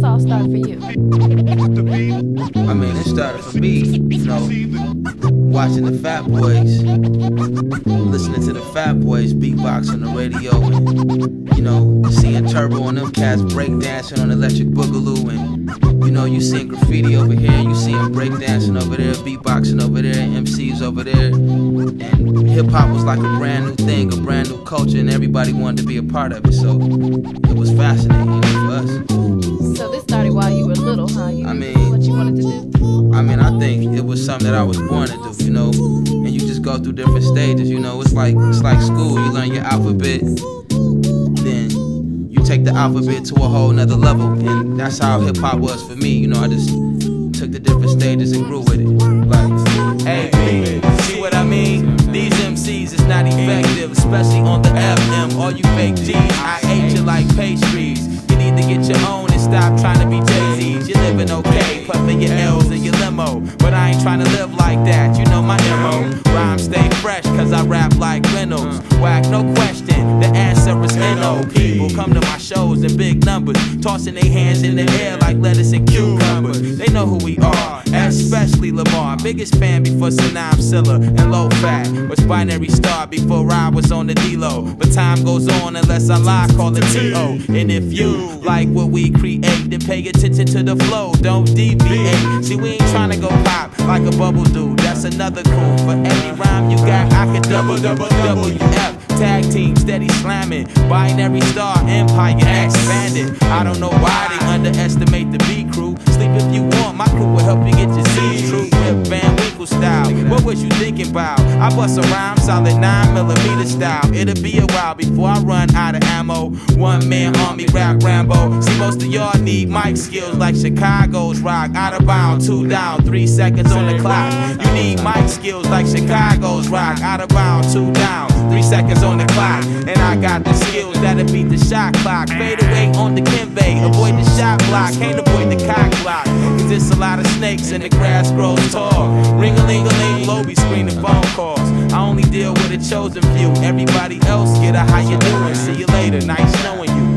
this all start for you? I mean, it started for me, you know, watching the Fat Boys, listening to the Fat Boys beatbox on the radio, and, you know, seeing Turbo and them cats breakdancing on Electric Boogaloo, and, you know, you seeing graffiti over here, you seeing breakdancing over there, beatboxing over there, MCs over there, and hip-hop was like a brand new thing, a brand new culture, and everybody wanted to be a part of it, so it was fascinating, you know, for us. So this started while you were little, huh? I mean, what you wanted to do? I mean, I think it was something that I was born to do, you know, and you just go through different stages, you know, it's like school, you learn your alphabet, then you take the alphabet to a whole nother level, and that's how hip-hop was for me, you know, I just took the different stages and grew with it, like, hey, see what I mean? These MCs is not effective, especially on the FM, all you fake G's, I ate you like pastries, you need to get your own and stop trying to be Jay-Z's, you're living okay, puffing your L's in your limo, but I ain't trying to live like that, you know my MO, rhymes stay fresh cause I rap like Reynolds, whack no question, the answer is N.O. People come to my shows in big numbers, tossing their hands in the air like lettuce and cucumbers, they know who we are, especially Lamar, biggest fan before Sanam Silla and Low Fat, was Binary Star before I was on the D-Lo, but time goes on unless I lie, call it T.O. And if you like what we create, then pay attention to the flow, don't deviate. See, we ain't tryna go pop like a bubble dude, that's another cool. For every rhyme you got, I can double WF. Tag team, steady slamming, Binary Star, Empire expanded. I don't know why they underestimate the B crew. Sleep if you want, my crew will help you get your Z's true. Rip Van Winkle style, what was you thinking about? I bust a rhyme, solid 9mm style. It'll be a while before I run out of ammo. One man army, rap Rambo. See, most of y'all need mic skills like Chicago's rock. Out of bounds, 2 down, 3 seconds on the clock. You need mic skills like Chicago's rock. Out of bounds, 2 down, 3 seconds on the clock. And I got the skills that'll beat the shot clock. Fade away on the Kinvey, avoid the shot block. Can't avoid the cock block, cause there's a lot of snakes and the grass grows tall. Ring-a-ling-a-ling, low be screening phone calls. I only deal with a chosen few. Everybody else get a how you doing. See you later, nice knowing you.